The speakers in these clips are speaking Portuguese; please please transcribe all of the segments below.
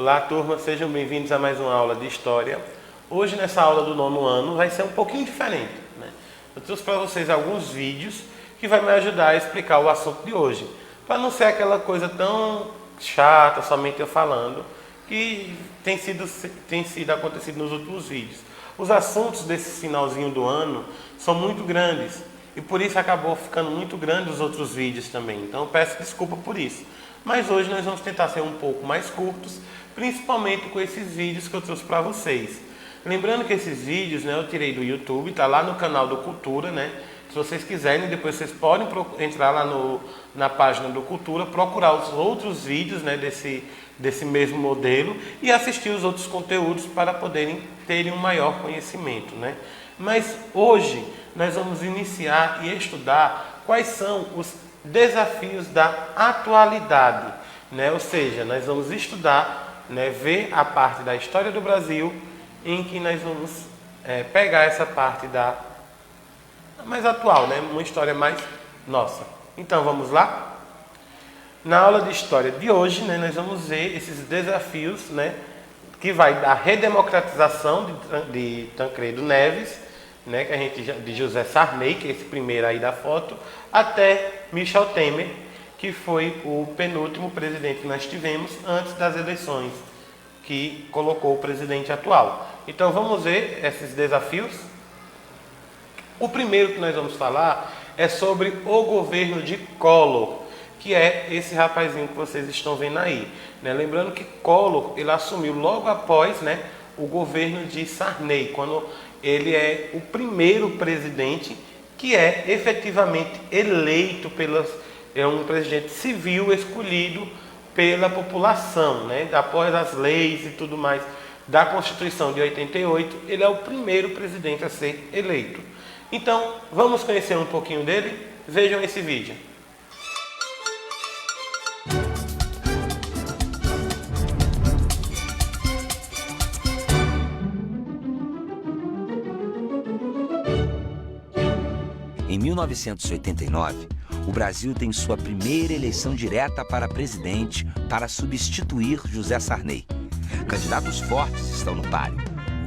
Olá, turma, sejam bem-vindos a mais uma aula de História. Hoje, nessa aula do 9º ano, vai ser um pouquinho diferente, né? Eu trouxe para vocês alguns vídeos que vai me ajudar a explicar o assunto de hoje, para não ser aquela coisa tão chata, somente eu falando, que tem sido acontecido nos últimos vídeos. Os assuntos desse finalzinho do ano são muito grandes e por isso acabou ficando muito grande os outros vídeos também. Então eu peço desculpa por isso. Mas hoje nós vamos tentar ser um pouco mais curtos, principalmente com esses vídeos que eu trouxe para vocês. Lembrando que esses vídeos, né, eu tirei do YouTube, está lá no canal do Cultura, né? Se vocês quiserem, depois vocês podem entrar lá na página do Cultura, procurar os outros vídeos, né, desse mesmo modelo e assistir os outros conteúdos para poderem terem um maior conhecimento, né? Mas hoje nós vamos iniciar e estudar quais são os desafios da atualidade, né? Ou seja, nós vamos estudar, né, ver a parte da história do Brasil em que nós vamos pegar essa parte mais atual, né? Uma história mais nossa. Então vamos lá? Na aula de história de hoje, né, nós vamos ver esses desafios, né, que vai da redemocratização de Tancredo Neves, né, que a gente de José Sarney, que é esse primeiro aí da foto, até Michel Temer, que foi o penúltimo presidente que nós tivemos antes das eleições, que colocou o presidente atual. Então vamos ver esses desafios. O primeiro que nós vamos falar é sobre o governo de Collor, que é esse rapazinho que vocês estão vendo aí, né? Lembrando que Collor, ele assumiu logo após, né, o governo de Sarney, quando ele é o primeiro presidente que é efetivamente eleito é um presidente civil escolhido pela população, né? Após as leis e tudo mais da Constituição de 88, ele é o primeiro presidente a ser eleito. Então, vamos conhecer um pouquinho dele? Vejam esse vídeo. Em 1989, o Brasil tem sua primeira eleição direta para presidente para substituir José Sarney. Candidatos fortes estão no páreo: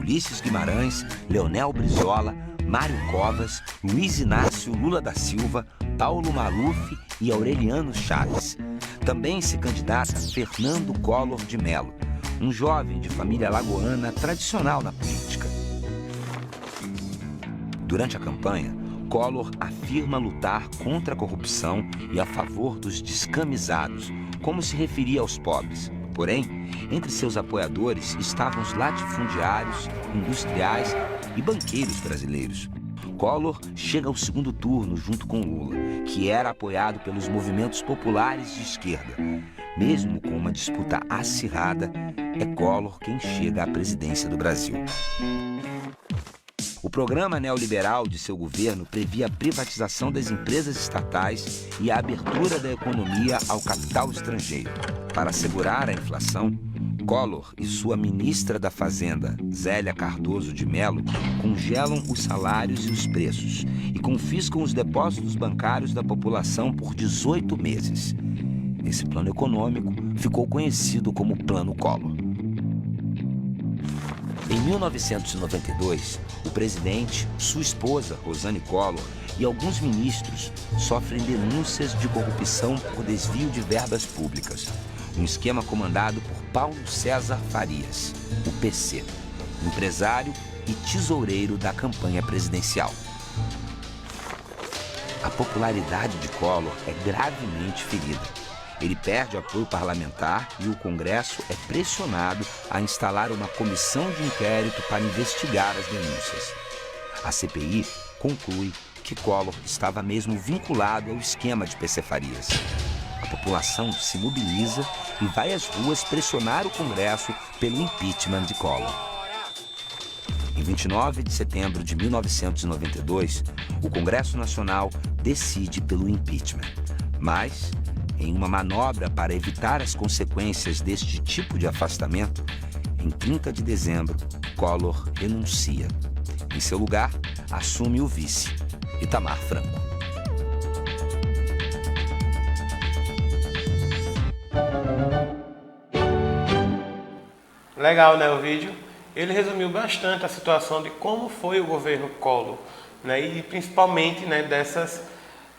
Ulisses Guimarães, Leonel Brizola, Mário Covas, Luiz Inácio Lula da Silva, Paulo Maluf e Aureliano Chaves. Também se candidata Fernando Collor de Mello, um jovem de família alagoana tradicional na política. Durante a campanha, Collor afirma lutar contra a corrupção e a favor dos descamisados, como se referia aos pobres. Porém, entre seus apoiadores estavam os latifundiários, industriais e banqueiros brasileiros. Collor chega ao segundo turno junto com Lula, que era apoiado pelos movimentos populares de esquerda. Mesmo com uma disputa acirrada, é Collor quem chega à presidência do Brasil. O programa neoliberal de seu governo previa a privatização das empresas estatais e a abertura da economia ao capital estrangeiro. Para assegurar a inflação, Collor e sua ministra da Fazenda, Zélia Cardoso de Mello, congelam os salários e os preços e confiscam os depósitos bancários da população por 18 meses. Esse plano econômico ficou conhecido como Plano Collor. Em 1992, o presidente, sua esposa, Rosane Collor, e alguns ministros sofrem denúncias de corrupção por desvio de verbas públicas. Um esquema comandado por Paulo César Farias, o PC, empresário e tesoureiro da campanha presidencial. A popularidade de Collor é gravemente ferida. Ele perde apoio parlamentar e o Congresso é pressionado a instalar uma comissão de inquérito para investigar as denúncias. A CPI conclui que Collor estava mesmo vinculado ao esquema de PC Farias. A população se mobiliza e vai às ruas pressionar o Congresso pelo impeachment de Collor. Em 29 de setembro de 1992, o Congresso Nacional decide pelo impeachment. Mas, em uma manobra para evitar as consequências deste tipo de afastamento, em 30 de dezembro, Collor renuncia. Em seu lugar, assume o vice, Itamar Franco. Legal, né, o vídeo? Ele resumiu bastante a situação de como foi o governo Collor, né, e principalmente, né, dessas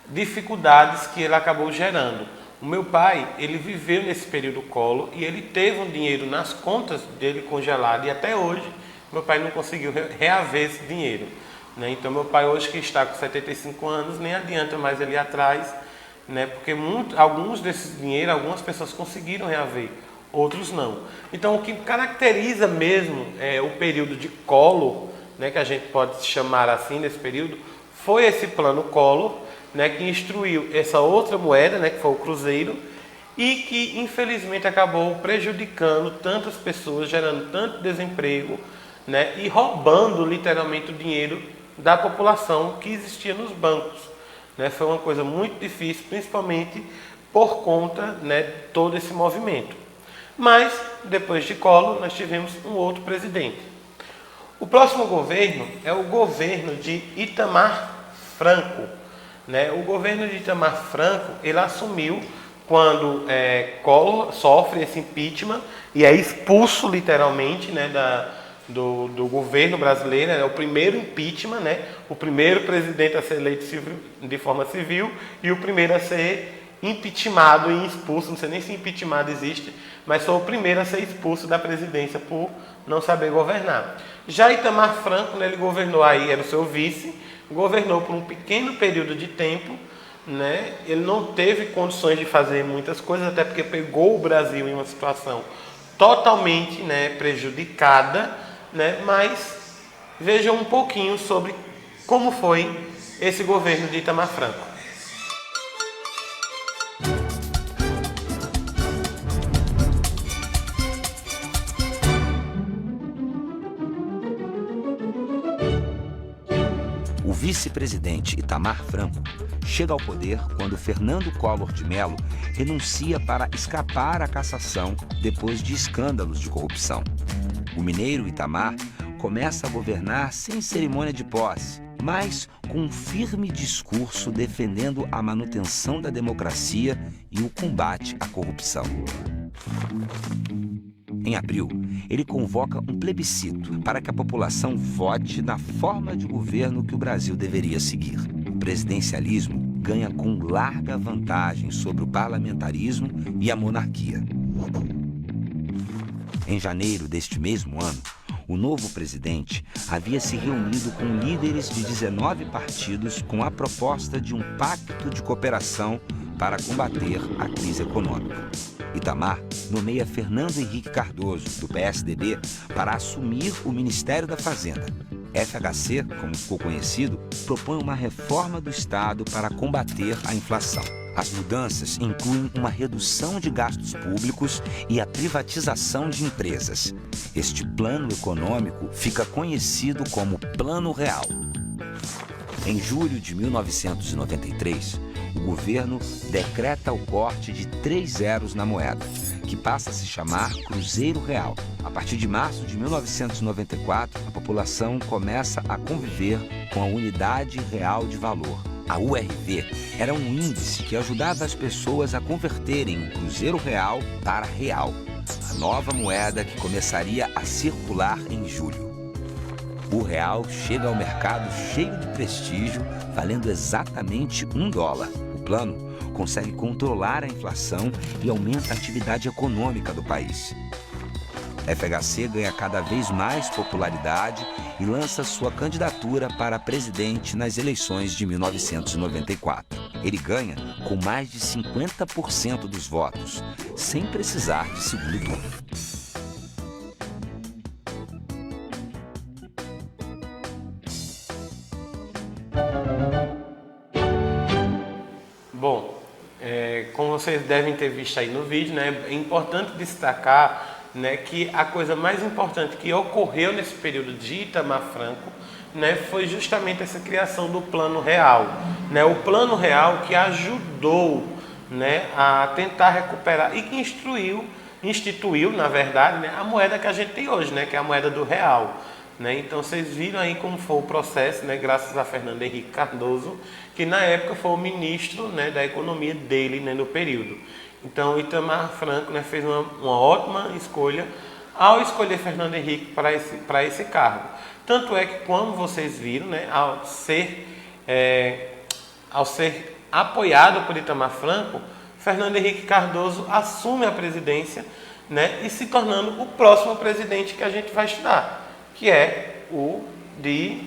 dificuldades que ele acabou gerando. O meu pai, ele viveu nesse período Collor e ele teve um dinheiro nas contas dele congelado e até hoje meu pai não conseguiu reaver esse dinheiro, né? Então meu pai hoje que está com 75 anos, nem adianta mais ele ir atrás, né? Porque alguns desses dinheiros, algumas pessoas conseguiram reaver, outros não. Então o que caracteriza mesmo o período de Collor, né, que a gente pode chamar assim nesse período, foi esse plano Collor, né, que instruiu essa outra moeda, né, que foi o cruzeiro, e que infelizmente acabou prejudicando tantas pessoas, gerando tanto desemprego, né, e roubando literalmente o dinheiro da população que existia nos bancos, né. Foi uma coisa muito difícil, principalmente por conta, né, de todo esse movimento. Mas depois de Collor nós tivemos um outro presidente. O próximo governo é o governo de Itamar Franco, né? O governo de Itamar Franco, ele assumiu quando Collor sofre esse impeachment e é expulso literalmente, né, do governo brasileiro. É o primeiro impeachment, né? O primeiro presidente a ser eleito de forma civil e o primeiro a ser impeachmentado e expulso. Não sei nem se impeachmentado existe, mas foi o primeiro a ser expulso da presidência por não saber governar. Já Itamar Franco, né, ele governou aí, era o seu vice, governou por um pequeno período de tempo, né? Ele não teve condições de fazer muitas coisas, até porque pegou o Brasil em uma situação totalmente, né, prejudicada, né? Mas vejam um pouquinho sobre como foi esse governo de Itamar Franco. O vice-presidente Itamar Franco chega ao poder quando Fernando Collor de Mello renuncia para escapar à cassação depois de escândalos de corrupção. O mineiro Itamar começa a governar sem cerimônia de posse, mas com um firme discurso defendendo a manutenção da democracia e o combate à corrupção. Em abril, ele convoca um plebiscito para que a população vote na forma de governo que o Brasil deveria seguir. O presidencialismo ganha com larga vantagem sobre o parlamentarismo e a monarquia. Em janeiro deste mesmo ano, o novo presidente havia se reunido com líderes de 19 partidos com a proposta de um pacto de cooperação para combater a crise econômica. Itamar nomeia Fernando Henrique Cardoso, do PSDB, para assumir o Ministério da Fazenda. FHC, como ficou conhecido, propõe uma reforma do Estado para combater a inflação. As mudanças incluem uma redução de gastos públicos e a privatização de empresas. Este plano econômico fica conhecido como Plano Real. Em julho de 1993, o governo decreta o corte de 3 zeros na moeda, que passa a se chamar Cruzeiro Real. A partir de março de 1994, a população começa a conviver com a Unidade Real de Valor. A URV era um índice que ajudava as pessoas a converterem o Cruzeiro Real para real, a nova moeda que começaria a circular em julho. O real chega ao mercado cheio de prestígio, valendo exatamente $1. O plano consegue controlar a inflação e aumenta a atividade econômica do país. FHC ganha cada vez mais popularidade e lança sua candidatura para presidente nas eleições de 1994. Ele ganha com mais de 50% dos votos, sem precisar de segundo turno. Bom, como vocês devem ter visto aí no vídeo, né, é importante destacar, né, que a coisa mais importante que ocorreu nesse período de Itamar Franco, né, foi justamente essa criação do Plano Real, né, o Plano Real que ajudou, né, a tentar recuperar e que instituiu, na verdade, né, a moeda que a gente tem hoje, né, que é a moeda do real. Né? Então vocês viram aí como foi o processo, né, graças a Fernando Henrique Cardoso, que na época foi o ministro, né, da economia dele, né, no período. Então Itamar Franco, né, fez uma ótima escolha ao escolher Fernando Henrique para esse cargo. Tanto é que, como vocês viram, né, ao ser apoiado por Itamar Franco, Fernando Henrique Cardoso assume a presidência, né, e se tornando o próximo presidente que a gente vai estudar, que é o de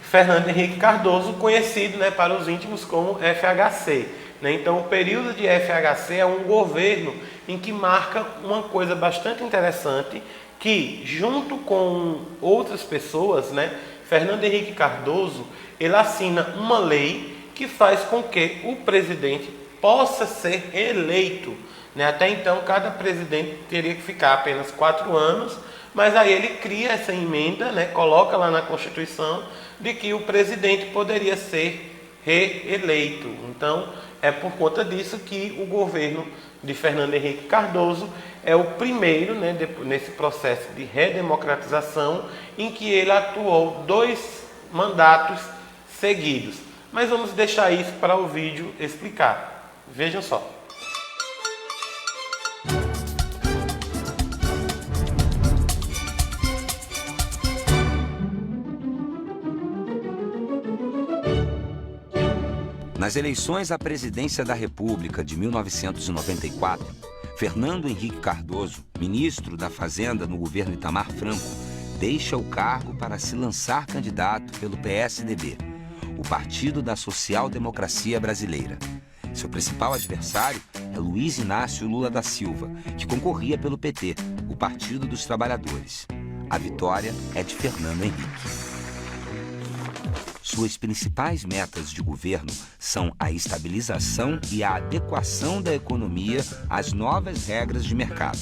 Fernando Henrique Cardoso, conhecido, né, para os íntimos como FHC. Né? Então, o período de FHC é um governo em que marca uma coisa bastante interessante, que, junto com outras pessoas, né, Fernando Henrique Cardoso, ele assina uma lei que faz com que o presidente possa ser eleito. Né? Até então, cada presidente teria que ficar apenas 4 anos, mas aí ele cria essa emenda, né, coloca lá na Constituição, de que o presidente poderia ser reeleito. Então, é por conta disso que o governo de Fernando Henrique Cardoso é o primeiro, né, nesse processo de redemocratização, em que ele atuou 2 mandatos seguidos. Mas vamos deixar isso para o vídeo explicar. Vejam só. Nas eleições à presidência da República de 1994, Fernando Henrique Cardoso, ministro da Fazenda no governo Itamar Franco, deixa o cargo para se lançar candidato pelo PSDB, o Partido da Social Democracia Brasileira. Seu principal adversário é Luiz Inácio Lula da Silva, que concorria pelo PT, o Partido dos Trabalhadores. A vitória é de Fernando Henrique. Suas principais metas de governo são a estabilização e a adequação da economia às novas regras de mercado.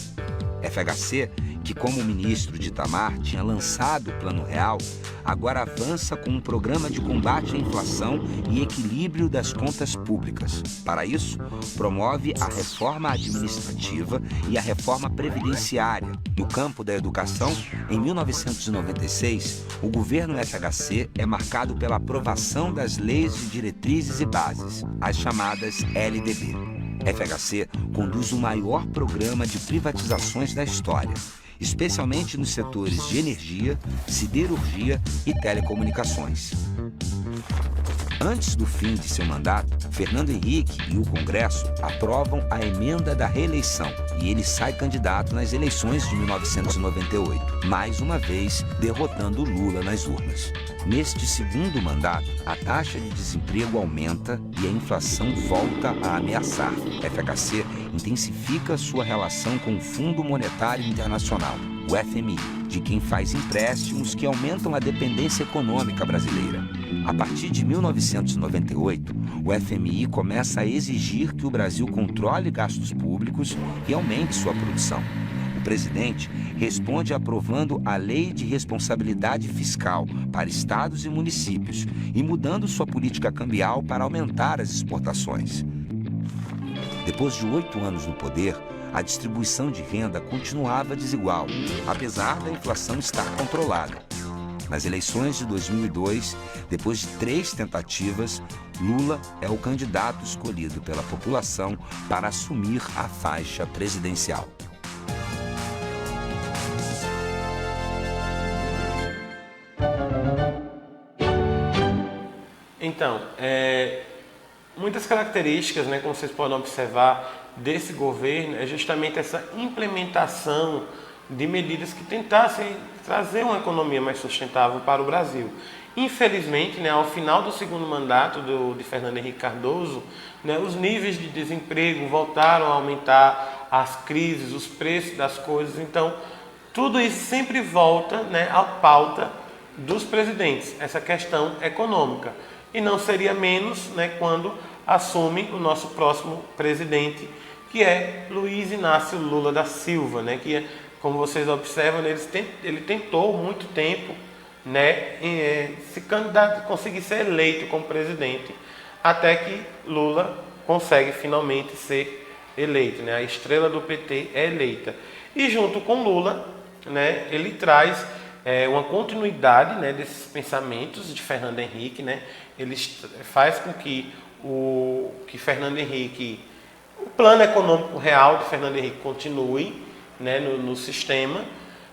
FHC, que como ministro de Itamar tinha lançado o Plano Real, agora avança com um programa de combate à inflação e equilíbrio das contas públicas. Para isso, promove a reforma administrativa e a reforma previdenciária. No campo da educação, em 1996, o governo FHC é marcado pela aprovação das leis de diretrizes e bases, as chamadas LDB. FHC conduz o maior programa de privatizações da história, especialmente nos setores de energia, siderurgia e telecomunicações. Antes do fim de seu mandato, Fernando Henrique e o Congresso aprovam a emenda da reeleição e ele sai candidato nas eleições de 1998, mais uma vez derrotando Lula nas urnas. Neste segundo mandato, a taxa de desemprego aumenta e a inflação volta a ameaçar. FHC intensifica sua relação com o Fundo Monetário Internacional, o FMI, de quem faz empréstimos que aumentam a dependência econômica brasileira. A partir de 1998, o FMI começa a exigir que o Brasil controle gastos públicos e aumente sua produção. O presidente responde aprovando a Lei de Responsabilidade Fiscal para estados e municípios e mudando sua política cambial para aumentar as exportações. Depois de 8 anos no poder, a distribuição de renda continuava desigual, apesar da inflação estar controlada. Nas eleições de 2002, depois de 3 tentativas, Lula é o candidato escolhido pela população para assumir a faixa presidencial. Então, muitas características, né, como vocês podem observar, desse governo é justamente essa implementação de medidas que tentassem trazer uma economia mais sustentável para o Brasil. Infelizmente, né, ao final do segundo mandato de Fernando Henrique Cardoso, né, os níveis de desemprego voltaram a aumentar, as crises, os preços das coisas. Então, tudo isso sempre volta, né, à pauta dos presidentes, essa questão econômica. E não seria menos, né, quando assume o nosso próximo presidente, que é Luiz Inácio Lula da Silva, né, que, como vocês observam, ele tentou muito tempo, né, se candidatar, conseguir ser eleito como presidente, até que Lula consegue finalmente ser eleito, né, a estrela do PT é eleita. E junto com Lula, né, ele traz uma continuidade, né, desses pensamentos de Fernando Henrique, né, ele faz com que Fernando Henrique, o plano econômico real de Fernando Henrique continue, né, no sistema.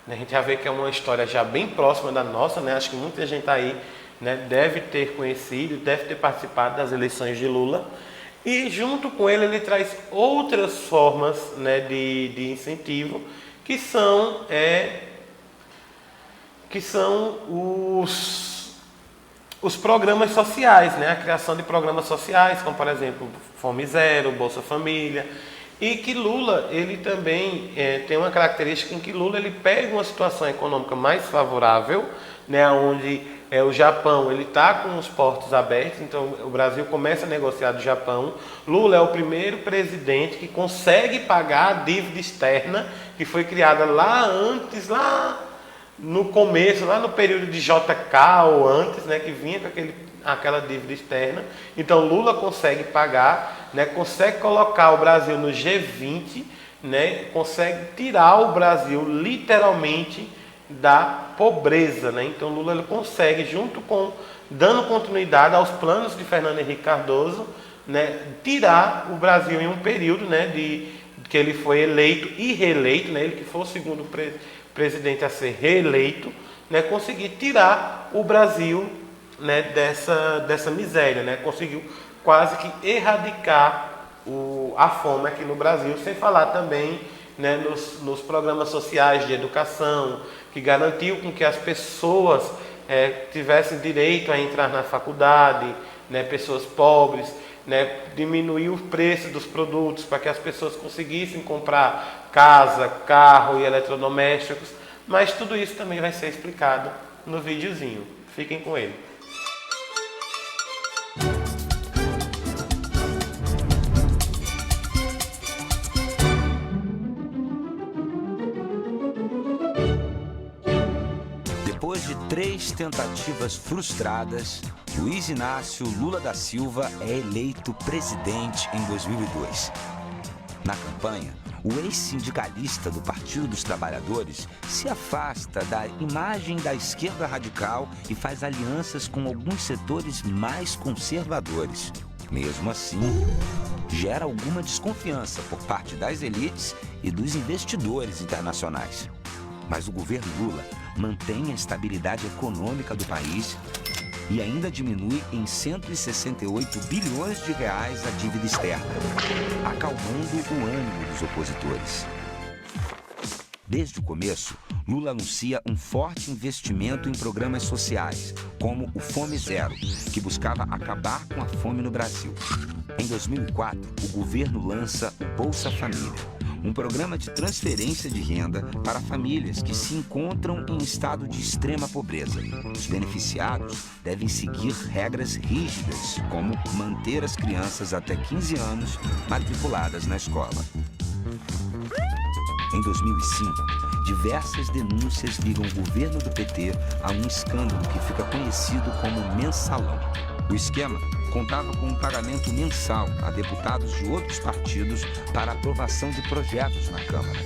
A gente já vê que é uma história já bem próxima da nossa, né? Acho que muita gente aí, né, deve ter conhecido, deve ter participado das eleições de Lula. E junto com ele traz outras formas, né, de incentivo, que são os programas sociais, né? A criação de programas sociais, como por exemplo Fome Zero, Bolsa Família. E que Lula, ele também tem uma característica em que Lula ele pega uma situação econômica mais favorável, né, onde o Japão ele está com os portos abertos, então o Brasil começa a negociar do Japão. Lula é o primeiro presidente que consegue pagar a dívida externa que foi criada lá antes, lá no começo, lá no período de JK ou antes, né, que vinha com aquela dívida externa. Então Lula consegue pagar, né, consegue colocar o Brasil no G20, né, consegue tirar o Brasil literalmente da pobreza, né? Então Lula ele consegue, junto com dando continuidade aos planos de Fernando Henrique Cardoso, né, tirar o Brasil em um período, né, que ele foi eleito e reeleito, né, ele que foi o segundo presidente a ser reeleito, né, conseguir tirar o Brasil, né, dessa miséria, né, conseguiu quase que erradicar a fome aqui no Brasil, sem falar também, né, nos programas sociais de educação, que garantiu com que as pessoas tivessem direito a entrar na faculdade, né, pessoas pobres, né, diminuiu o preço dos produtos para que as pessoas conseguissem comprar casa, carro e eletrodomésticos, mas tudo isso também vai ser explicado no videozinho. Fiquem com ele. Depois de 3 tentativas frustradas, Luiz Inácio Lula da Silva é eleito presidente em 2002. Na campanha, o ex-sindicalista do Partido dos Trabalhadores se afasta da imagem da esquerda radical e faz alianças com alguns setores mais conservadores. Mesmo assim, gera alguma desconfiança por parte das elites e dos investidores internacionais. Mas o governo Lula mantém a estabilidade econômica do país e ainda diminui em 168 bilhões de reais a dívida externa, acalmando o ânimo dos opositores. Desde o começo, Lula anuncia um forte investimento em programas sociais, como o Fome Zero, que buscava acabar com a fome no Brasil. Em 2004, o governo lança o Bolsa Família, um programa de transferência de renda para famílias que se encontram em estado de extrema pobreza. Os beneficiados devem seguir regras rígidas, como manter as crianças até 15 anos matriculadas na escola. Em 2005, diversas denúncias ligam o governo do PT a um escândalo que fica conhecido como mensalão. O esquema contava com um pagamento mensal a deputados de outros partidos para aprovação de projetos na Câmara.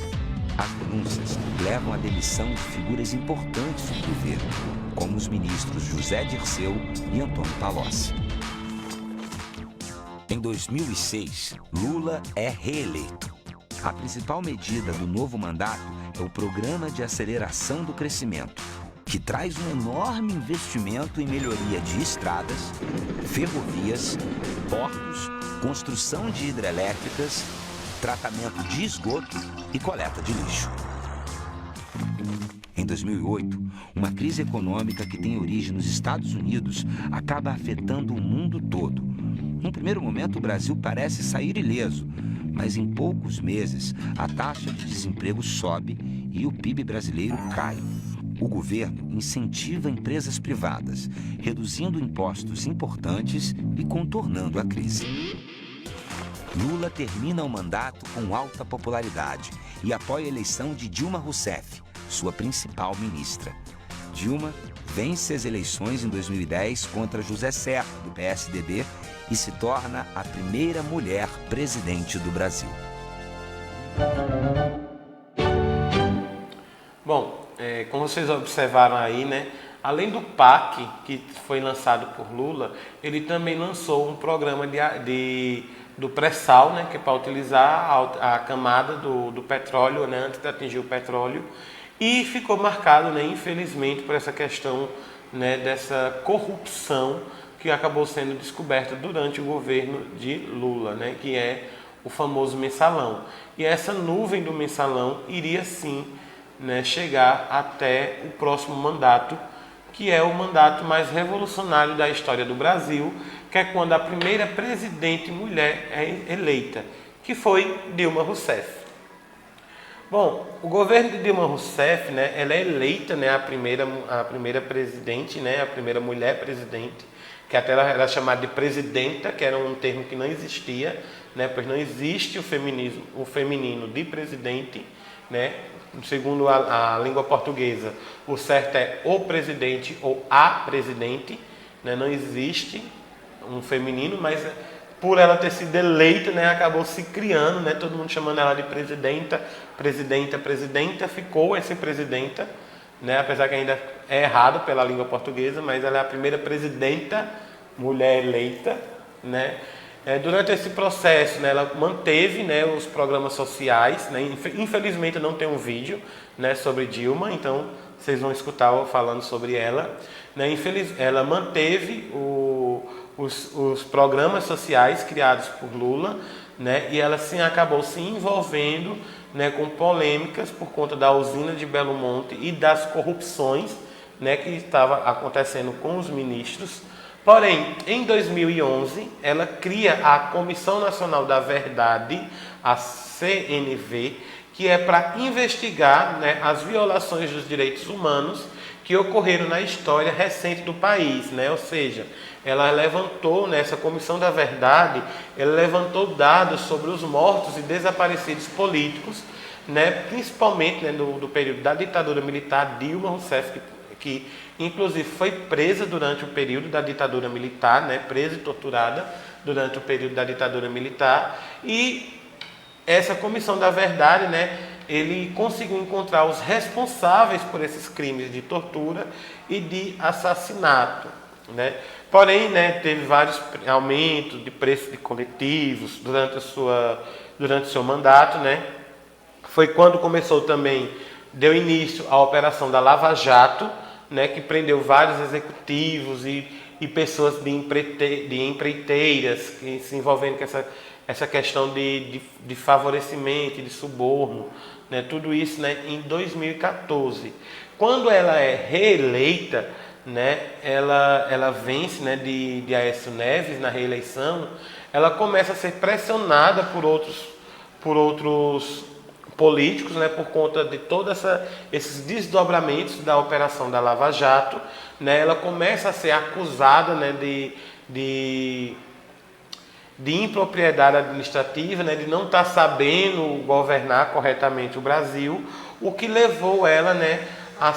As denúncias levam à demissão de figuras importantes do governo, como os ministros José Dirceu e Antônio Palocci. Em 2006, Lula é reeleito. A principal medida do novo mandato é o Programa de Aceleração do Crescimento, que traz um enorme investimento em melhoria de estradas, ferrovias, portos, construção de hidrelétricas, tratamento de esgoto e coleta de lixo. Em 2008, uma crise econômica que tem origem nos Estados Unidos acaba afetando o mundo todo. Num primeiro momento, o Brasil parece sair ileso, mas em poucos meses a taxa de desemprego sobe e o PIB brasileiro cai. O governo incentiva empresas privadas, reduzindo impostos importantes e contornando a crise. Lula termina o mandato com alta popularidade e apoia a eleição de Dilma Rousseff, sua principal ministra. Dilma vence as eleições em 2010 contra José Serra, do PSDB, e se torna a primeira mulher presidente do Brasil. Bom, como vocês observaram aí, né, além do PAC, que foi lançado por Lula, ele também lançou um programa de do pré-sal, né, que é para utilizar a camada do petróleo, né, antes de atingir o petróleo, e ficou marcado, né, infelizmente, por essa questão, né, dessa corrupção que acabou sendo descoberta durante o governo de Lula, né, que é o famoso mensalão. E essa nuvem do mensalão iria sim, né, chegar até o próximo mandato, que é o mandato mais revolucionário da história do Brasil, que é quando a primeira presidente mulher é eleita, que foi Dilma Rousseff. Bom, o governo de Dilma Rousseff, né, ela é eleita, né, a primeira presidente, né, a primeira mulher presidente, que até ela era chamada de presidenta, que era um termo que não existia, né, pois não existe o feminino de presidente, né, segundo a língua portuguesa, o certo é o presidente ou a presidente, né, não existe um feminino, mas por ela ter sido eleita, né, acabou se criando, né, todo mundo chamando ela de presidenta, ficou esse presidenta, né, apesar que ainda é errado pela língua portuguesa, mas ela é a primeira presidenta mulher eleita, né. Durante esse processo, né, ela manteve, né, os programas sociais, né, infelizmente eu não tenho um vídeo, né, sobre Dilma, então vocês vão escutar eu falando sobre ela, né. Ela manteve os programas sociais criados por Lula, né, e ela sim acabou se envolvendo, né, com polêmicas por conta da usina de Belo Monte e das corrupções, né, que estava acontecendo com os ministros. Porém, em 2011, ela cria a Comissão Nacional da Verdade, a CNV, que é para investigar, né, as violações dos direitos humanos que ocorreram na história recente do país, né? Ou seja, ela levantou, nessa Comissão da Verdade, ela levantou dados sobre os mortos e desaparecidos políticos, né, principalmente, né, do período da ditadura militar. Dilma Rousseff, que inclusive foi presa durante o período da ditadura militar, né, presa e torturada durante o período da ditadura militar, e essa Comissão da Verdade, né, ele conseguiu encontrar os responsáveis por esses crimes de tortura e de assassinato, né. Porém, né, teve vários aumentos de preço de coletivos durante o seu mandato, né. Foi quando começou também, deu início à operação da Lava Jato, né, que prendeu vários executivos e pessoas de empreiteiras que se envolvendo com essa questão de favorecimento, de suborno, né, tudo isso, né, em 2014. Quando ela é reeleita, né, ela vence, né, de Aécio Neves na reeleição, ela começa a ser pressionada por outros políticos, né, por conta de todos esses desdobramentos da operação da Lava Jato, né, ela começa a ser acusada, né, de impropriedade administrativa, né, de não estar sabendo governar corretamente o Brasil, o que levou ela, né, a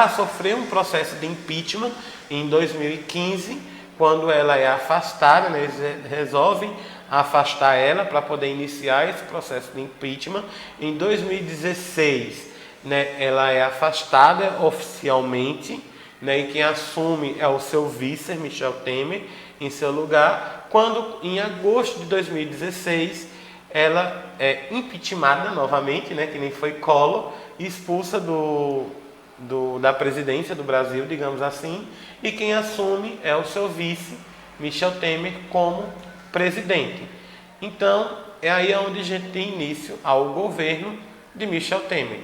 sofrer um processo de impeachment em 2015, quando ela é afastada, né, eles resolvem afastar ela para poder iniciar esse processo de impeachment. Em 2016, né, ela é afastada oficialmente, né, e quem assume é o seu vice, Michel Temer, em seu lugar, quando em agosto de 2016 ela é impeachmentada novamente, né, que nem foi Collor, expulsa da presidência do Brasil, digamos assim, e quem assume é o seu vice, Michel Temer, como presidente. Então, é aí onde a gente tem início ao governo de Michel Temer.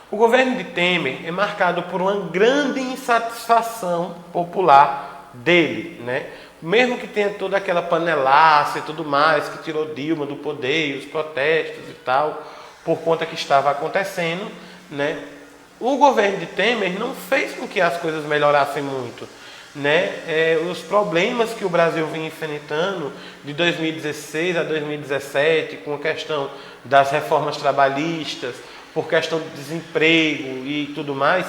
O governo de Temer é marcado por uma grande insatisfação popular dele, né? Mesmo que tenha toda aquela panelaça e tudo mais, que tirou Dilma do poder, os protestos e tal, por conta que estava acontecendo, né? O governo de Temer não fez com que as coisas melhorassem muito, né? Os problemas que o Brasil vinha enfrentando de 2016 a 2017, com a questão das reformas trabalhistas, por questão de desemprego e tudo mais,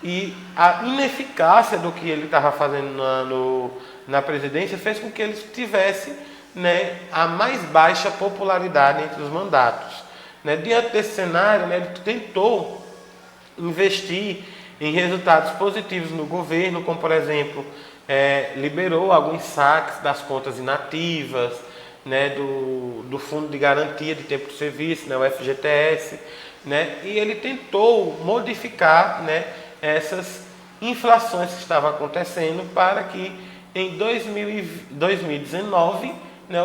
e a ineficácia do que ele estava fazendo na presidência fez com que ele tivesse, né, a mais baixa popularidade entre os mandatos, né? Diante desse cenário, né, ele tentou investir em resultados positivos no governo, como por exemplo, liberou alguns saques das contas inativas, né, do Fundo de Garantia de Tempo de Serviço, né, o FGTS, né, e ele tentou modificar, né, essas inflações que estavam acontecendo para que em 2019, né,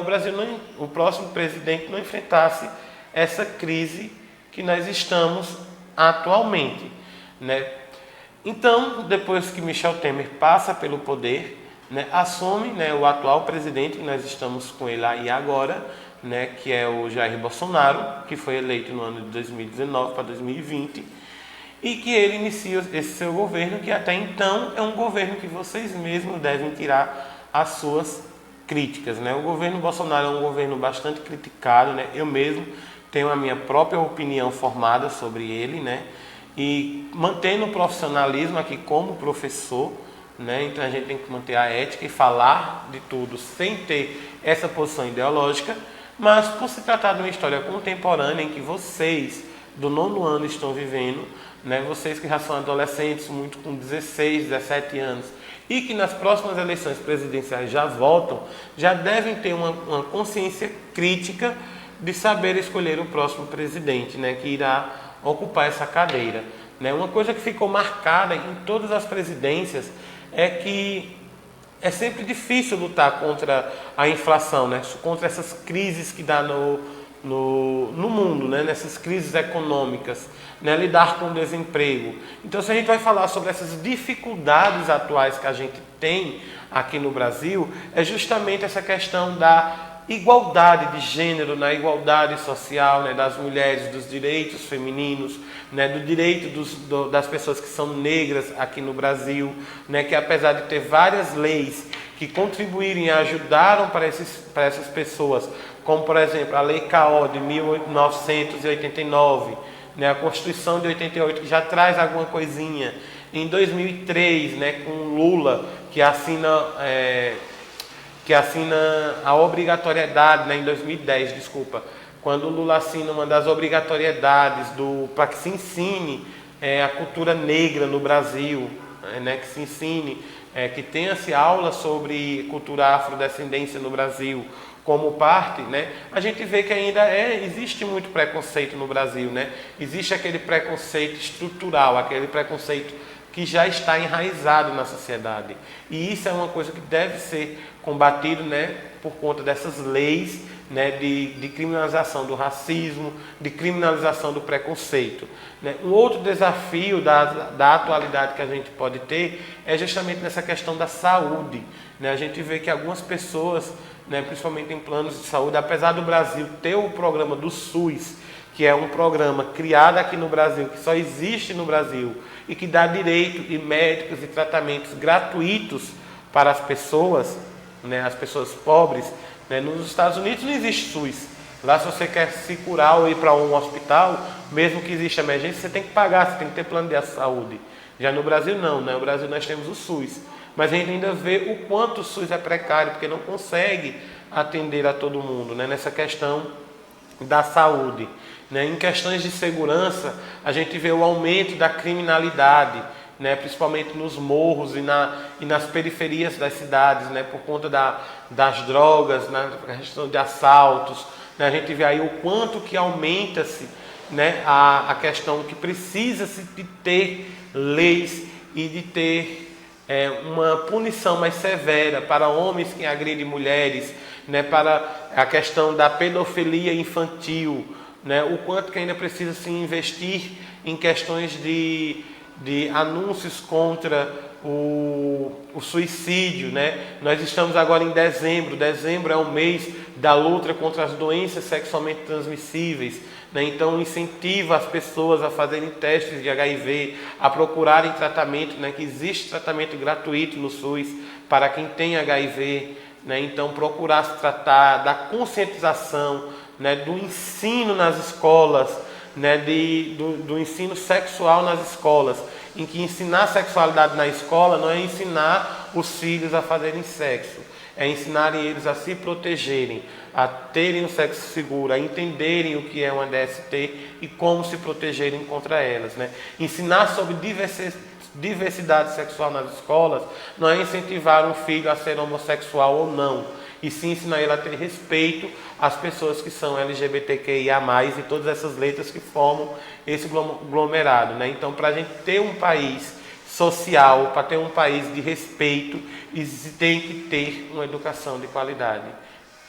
o próximo presidente não enfrentasse essa crise que nós estamos atualmente, né. Então, depois que Michel Temer passa pelo poder, né, assume, né, o atual presidente, nós estamos com ele aí agora, né, que é o Jair Bolsonaro, que foi eleito no ano de 2019 para 2020, e que ele inicia esse seu governo, que até então é um governo que vocês mesmos devem tirar as suas críticas, né? O governo Bolsonaro é um governo bastante criticado, né? Eu mesmo tenho a minha própria opinião formada sobre ele, né? E mantendo o profissionalismo aqui como professor, né? Então a gente tem que manter a ética e falar de tudo sem ter essa posição ideológica, mas por se tratar de uma história contemporânea em que vocês do 9º ano estão vivendo, né? Vocês que já são adolescentes, muito com 16, 17 anos, e que nas próximas eleições presidenciais já votam, já devem ter uma consciência crítica de saber escolher o próximo presidente, né? Que irá ocupar essa cadeira, né? Uma coisa que ficou marcada em todas as presidências é que é sempre difícil lutar contra a inflação, né? Contra essas crises que dá no mundo, né? Nessas crises econômicas, né? Lidar com o desemprego. Então, se a gente vai falar sobre essas dificuldades atuais que a gente tem aqui no Brasil, é justamente essa questão da igualdade de gênero, na igualdade social, né, das mulheres, dos direitos femininos, né, do direito das pessoas que são negras aqui no Brasil, né, que apesar de ter várias leis que contribuíram e ajudaram para essas pessoas, como por exemplo a Lei CAO de 1989, né, a Constituição de 88 que já traz alguma coisinha, em 2003, né, com Lula que assina a obrigatoriedade, né, em 2010, desculpa, quando o Lula assina uma das obrigatoriedades para que se ensine a cultura negra no Brasil, né, que se ensine, que tenha-se aula sobre cultura afrodescendência no Brasil como parte, né, a gente vê que ainda existe muito preconceito no Brasil, né? Existe aquele preconceito estrutural, aquele preconceito que já está enraizado na sociedade. E isso é uma coisa que deve ser combatido, né, por conta dessas leis, né, de criminalização do racismo, de criminalização do preconceito, né. Um outro desafio da atualidade que a gente pode ter é justamente nessa questão da saúde, né. A gente vê que algumas pessoas, né, principalmente em planos de saúde, apesar do Brasil ter o programa do SUS, que é um programa criado aqui no Brasil, que só existe no Brasil, e que dá direito e médicos e tratamentos gratuitos para as pessoas, né, as pessoas pobres, né. Nos Estados Unidos não existe SUS. Lá, se você quer se curar ou ir para um hospital, mesmo que exista emergência, você tem que pagar, você tem que ter plano de saúde. Já no Brasil não, né? No Brasil nós temos o SUS. Mas a gente ainda vê o quanto o SUS é precário, porque não consegue atender a todo mundo, né, nessa questão da saúde. Né? Em questões de segurança, a gente vê o aumento da criminalidade, né? Principalmente nos morros e nas periferias das cidades, né? Por conta das drogas, na questão de assaltos. Né? A gente vê aí o quanto que aumenta-se, né, a questão que precisa-se de ter leis e de ter uma punição mais severa para homens que agridem mulheres, né, para a questão da pedofilia infantil, né, o quanto que ainda precisa se investir em questões de anúncios contra o suicídio, né? Nós estamos agora em dezembro. Dezembro é o mês da luta contra as doenças sexualmente transmissíveis, né? Então incentiva as pessoas a fazerem testes de HIV, a procurarem tratamento, né? Que existe tratamento gratuito no SUS para quem tem HIV, né? Então procurar se tratar, da conscientização, né? Do ensino nas escolas, né? Do ensino sexual nas escolas, em que ensinar sexualidade na escola não é ensinar os filhos a fazerem sexo, é ensinarem eles a se protegerem, a terem um sexo seguro, a entenderem o que é uma DST e como se protegerem contra elas, né? Ensinar diversidade sexual nas escolas não é incentivar um filho a ser homossexual ou não, e sim ensinar ele a ter respeito às pessoas que são LGBTQIA+, e todas essas letras que formam esse aglomerado, né? Então, para a gente ter um país social, para ter um país de respeito, tem que ter uma educação de qualidade.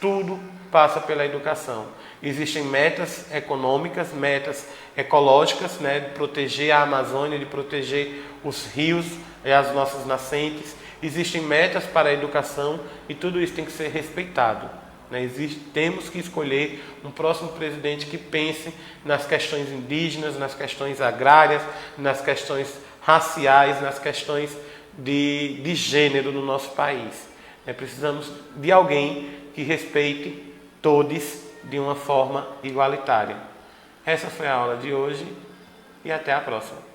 Tudo passa pela educação. Existem metas econômicas, metas ecológicas, né, de proteger a Amazônia, de proteger os rios e as nossas nascentes. Existem metas para a educação e tudo isso tem que ser respeitado, né? Temos que escolher um próximo presidente que pense nas questões indígenas, nas questões agrárias, nas questões raciais, nas questões de gênero no nosso país. Precisamos de alguém que respeite todos de uma forma igualitária. Essa foi a aula de hoje e até a próxima.